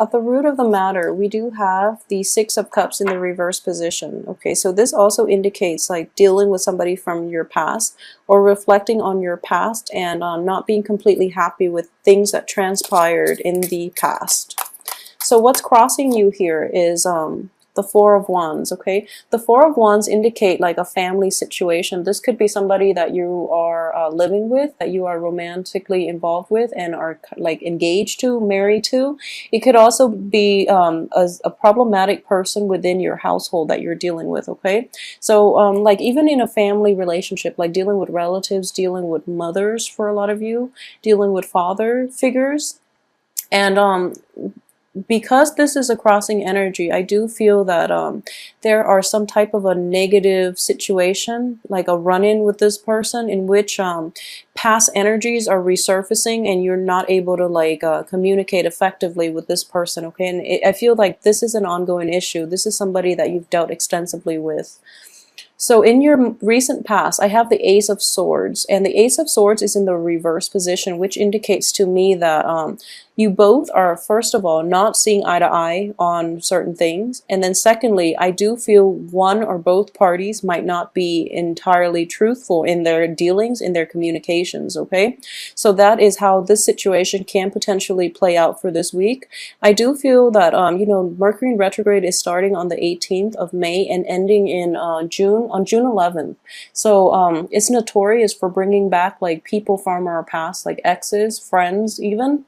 At the root of the matter, we do have the Six of Cups in the reverse position. Okay, so this also indicates like dealing with somebody from your past or reflecting on your past and not being completely happy with things that transpired in the past. So what's crossing you here is the Four of Wands, okay? The Four of Wands indicate like a family situation. This could be somebody that you are living with, that you are romantically involved with and are like engaged to, married to. It could also be a problematic person within your household that you're dealing with, okay? So like even in a family relationship, like dealing with relatives, dealing with mothers for a lot of you, dealing with father figures. And because this is a crossing energy, I do feel that there are some type of a negative situation, like a run-in with this person in which past energies are resurfacing and you're not able to like communicate effectively with this person, okay? And I feel like this is an ongoing issue. This is somebody that you've dealt extensively with. So in your recent past, I have the Ace of Swords, and the Ace of Swords is in the reverse position, which indicates to me that you both are, first of all, not seeing eye to eye on certain things. And then secondly, I do feel one or both parties might not be entirely truthful in their dealings, in their communications, okay? So that is how this situation can potentially play out for this week. I do feel that, you know, Mercury in retrograde is starting on the 18th of May and ending in June 11th. So it's notorious for bringing back like people from our past, like exes, friends even,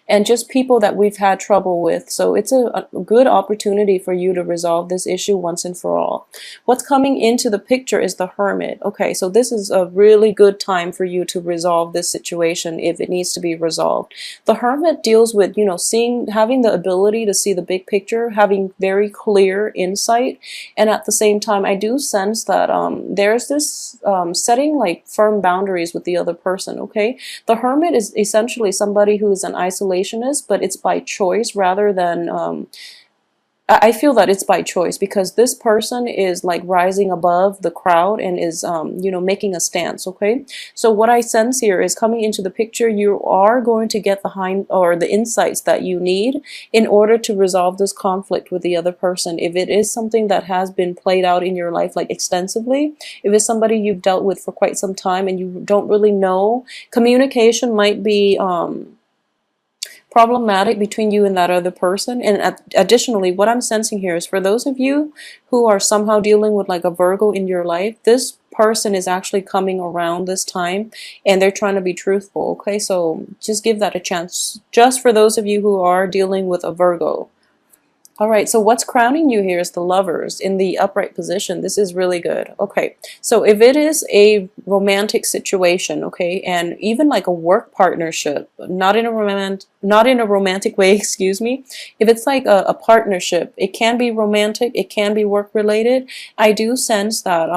and just people that we've had trouble with. So it's a good opportunity for you to resolve this issue once and for all. What's coming into the picture is the Hermit. Okay, so this is a really good time for you to resolve this situation if it needs to be resolved. The Hermit deals with, you know, having the ability to see the big picture, having very clear insight, and at the same time, I do sense that there's this setting like firm boundaries with the other person, okay? The Hermit is essentially somebody who is an isolationist, but it's by choice rather than I feel that it's by choice because this person is like rising above the crowd and is you know, making a stance, okay? So what I sense here is coming into the picture, you are going to get the insights that you need in order to resolve this conflict with the other person. If it is something that has been played out in your life like extensively, if it's somebody you've dealt with for quite some time and you don't really know, communication might be problematic between you and that other person. And additionally, what I'm sensing here is for those of you who are somehow dealing with like a Virgo in your life, this person is actually coming around this time and they're trying to be truthful, okay? So just give that a chance, just for those of you who are dealing with a Virgo. All right, so what's crowning you here is the Lovers in the upright position. This is really good. Okay, so if it is a romantic situation, okay, and even like a work partnership, not in a romantic way, excuse me. If it's like a partnership, it can be romantic, it can be work related. I do sense that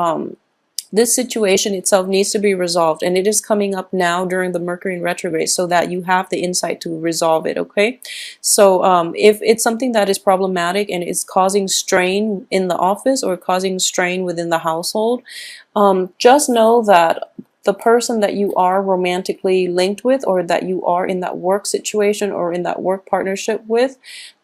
this situation itself needs to be resolved, and it is coming up now during the Mercury in retrograde so that you have the insight to resolve it, okay? So if it's something that is problematic and is causing strain in the office or causing strain within the household, just know that the person that you are romantically linked with or that you are in that work situation or in that work partnership with,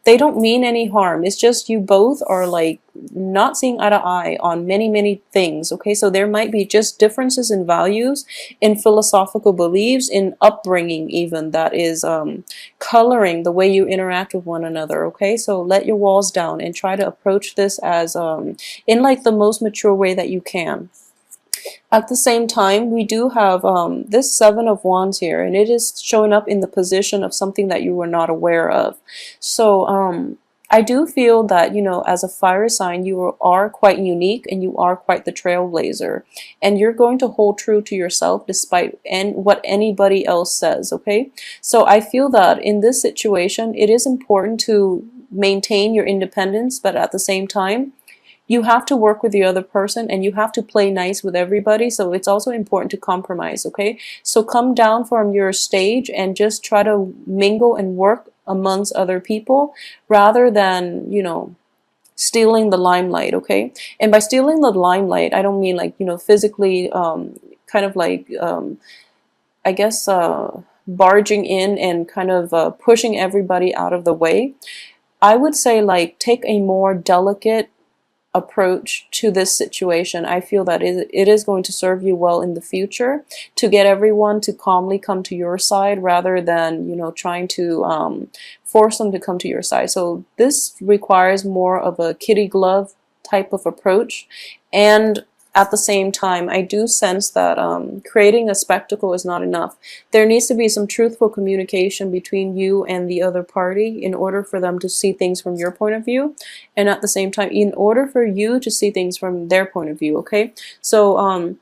they don't mean any harm. It's just you both are like not seeing eye to eye on many things, okay? So there might be just differences in values, in philosophical beliefs, in upbringing even, that is coloring the way you interact with one another, okay? So let your walls down and try to approach this as in like the most mature way that you can. At the same time, we do have this Seven of Wands here, and it is showing up in the position of something that you were not aware of. So I do feel that, you know, as a fire sign, you are quite unique and you are quite the trailblazer. And you're going to hold true to yourself despite what anybody else says, okay? So I feel that in this situation, it is important to maintain your independence, but at the same time, you have to work with the other person and you have to play nice with everybody. So it's also important to compromise, okay? So come down from your stage and just try to mingle and work amongst other people rather than, you know, stealing the limelight, okay? And by stealing the limelight, I don't mean like, you know, physically kind of like I guess barging in and kind of pushing everybody out of the way. I would say like take a more delicate approach to this situation. I feel that it is going to serve you well in the future to get everyone to calmly come to your side rather than, you know, trying to force them to come to your side. So this requires more of a kitty glove type of approach. And at the same time, I do sense that creating a spectacle is not enough. There needs to be some truthful communication between you and the other party in order for them to see things from your point of view, and at the same time, in order for you to see things from their point of view, okay? So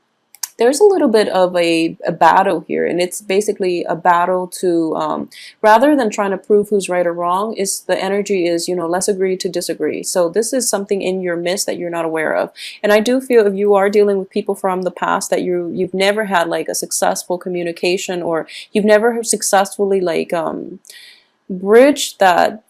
there's a little bit of a battle here, and it's basically a battle to rather than trying to prove who's right or wrong, is the energy is, you know, let's agree to disagree. So this is something in your midst that you're not aware of. And I do feel if you are dealing with people from the past that you've never had like a successful communication, or you've never successfully like bridged that,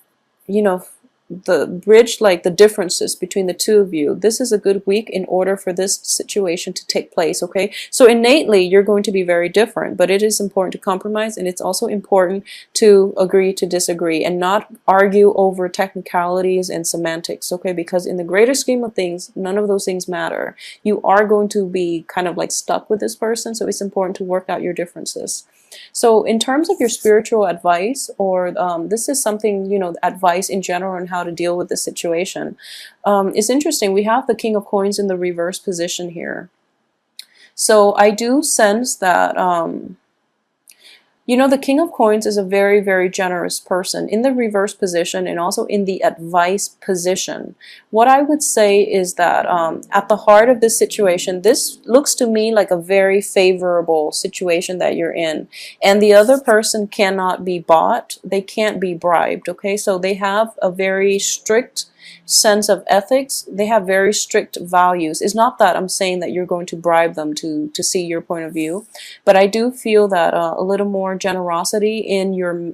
you know, the bridge like the differences between the two of you, this is a good week in order for this situation to take place, okay? So innately you're going to be very different, but it is important to compromise, and it's also important to agree to disagree and not argue over technicalities and semantics, okay? Because in the greater scheme of things, none of those things matter. You are going to be kind of like stuck with this person, so it's important to work out your differences. So in terms of your spiritual advice, or this is something, you know, advice in general on how to deal with the situation. It's interesting. We have the King of Coins in the reverse position here. So I do sense that you know, the King of Coins is a very, very generous person in the reverse position and also in the advice position. What I would say is that at the heart of this situation, this looks to me like a very favorable situation that you're in. And the other person cannot be bought. They can't be bribed, okay? So they have a very strict sense of ethics. They have very strict values. It's not that I'm saying that you're going to bribe them to see your point of view, but I do feel that a little more generosity in your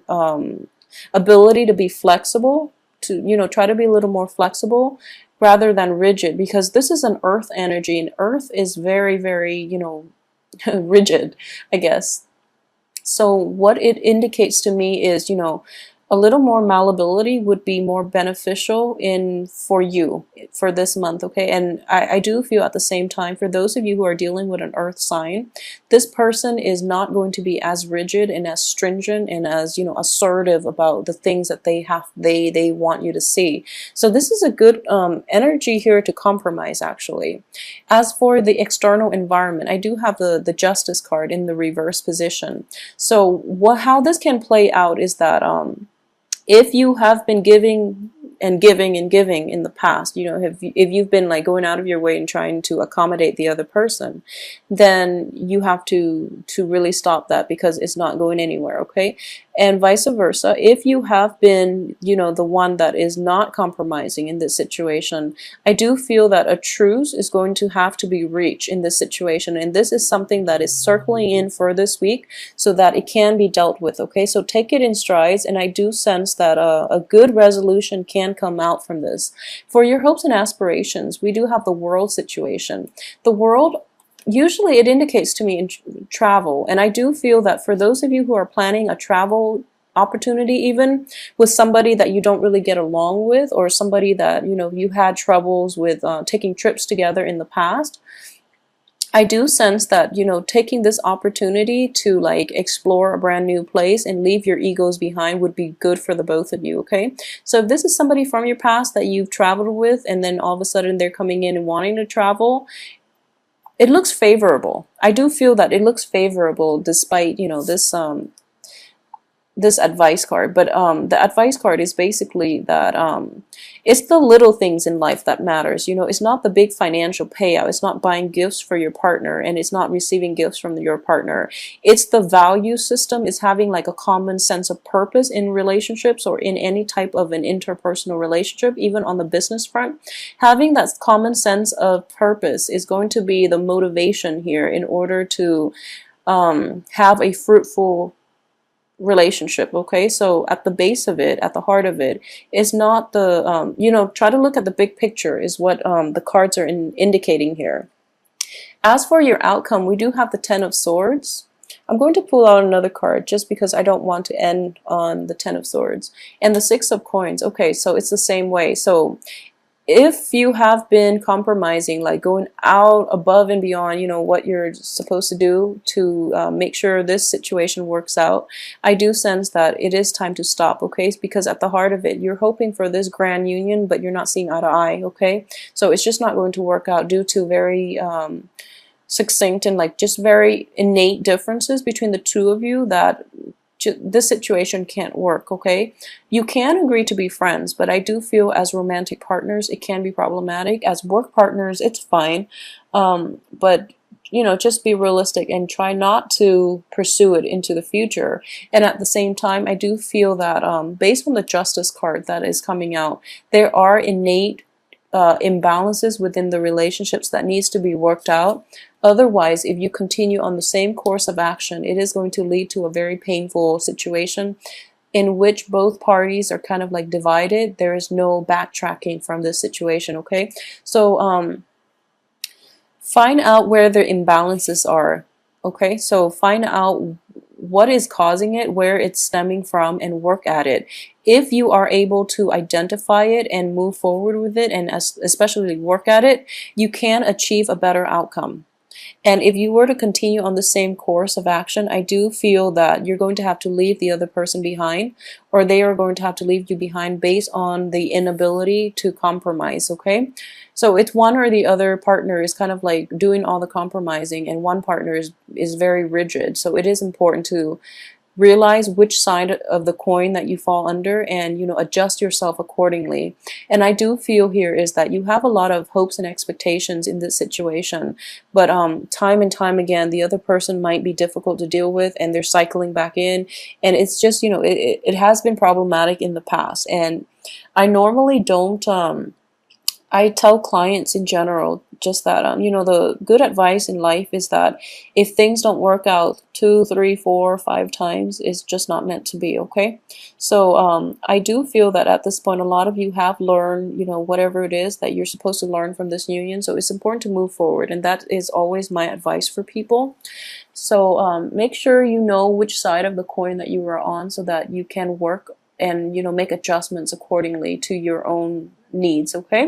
ability to be flexible, to, you know, try to be a little more flexible rather than rigid, because this is an earth energy, and earth is very, very, you know, rigid, I guess. So what it indicates to me is, you know, a little more malleability would be more beneficial for you for this month, okay? And I do feel at the same time, for those of you who are dealing with an earth sign, this person is not going to be as rigid and as stringent and as, you know, assertive about the things that they want you to see. So this is a good energy here to compromise, actually. As for the external environment, I do have the Justice card in the reverse position. So how this can play out is that if you have been giving and giving and giving in the past, you know, if you've been like going out of your way and trying to accommodate the other person, then you have to really stop that, because it's not going anywhere, okay? And vice versa, if you have been, you know, the one that is not compromising in this situation, I do feel that a truce is going to have to be reached in this situation, and this is something that is circling in for this week so that it can be dealt with, okay? So take it in strides, and I do sense that a good resolution can come out from this. For your hopes and aspirations, we do have the world situation. The world, usually it indicates to me in travel, and I do feel that for those of you who are planning a travel opportunity, even with somebody that you don't really get along with, or somebody that, you know, you had troubles with taking trips together in the past, I do sense that, you know, taking this opportunity to like explore a brand new place and leave your egos behind would be good for the both of you, okay? So if this is somebody from your past that you've traveled with, and then all of a sudden they're coming in and wanting to travel, it looks favorable. I do feel that it looks favorable despite, you know, this advice card. But the advice card is basically that it's the little things in life that matters. You know, it's not the big financial payout. It's not buying gifts for your partner, and it's not receiving gifts from your partner. It's the value system. It's having like a common sense of purpose in relationships, or in any type of an interpersonal relationship, even on the business front. Having that common sense of purpose is going to be the motivation here in order to have a fruitful relationship, okay? So at the base of it, at the heart of it, is not the, you know, try to look at the big picture is what the cards are indicating here. As for your outcome, we do have the Ten of Swords. I'm going to pull out another card just because I don't want to end on the Ten of Swords. And the Six of Coins. Okay, so it's the same way. So if you have been compromising, like going out above and beyond, you know, what you're supposed to do to make sure this situation works out, I do sense that it is time to stop, okay? Because at the heart of it, you're hoping for this grand union, but you're not seeing eye to eye, okay? So it's just not going to work out due to very succinct and like just very innate differences between the two of you that this situation can't work, okay? You can agree to be friends, but I do feel as romantic partners, it can be problematic. As work partners, it's fine. But, you know, just be realistic and try not to pursue it into the future. And at the same time, I do feel that based on the Justice card that is coming out, there are innate imbalances within the relationships that needs to be worked out. Otherwise, if you continue on the same course of action, it is going to lead to a very painful situation in which both parties are kind of like divided. There is no backtracking from this situation, okay? So find out where the imbalances are, okay? So find out what is causing it, where it's stemming from, and work at it. If you are able to identify it and move forward with it, and especially work at it, you can achieve a better outcome. And if you were to continue on the same course of action, I do feel that you're going to have to leave the other person behind, or they are going to have to leave you behind based on the inability to compromise, okay? So it's one or the other partner is kind of like doing all the compromising, and one partner is very rigid. So it is important to realize which side of the coin that you fall under, and you know, adjust yourself accordingly. And I do feel here is that you have a lot of hopes and expectations in this situation, but time and time again the other person might be difficult to deal with, and they're cycling back in, and it's just, you know, it has been problematic in the past. And I normally don't I tell clients in general just that, you know, the good advice in life is that if things don't work out 2, 3, 4, 5 times, it's just not meant to be, okay? So I do feel that at this point, a lot of you have learned, you know, whatever it is that you're supposed to learn from this union. So it's important to move forward, and that is always my advice for people. So make sure you know which side of the coin that you are on, so that you can work and, you know, make adjustments accordingly to your own needs, okay?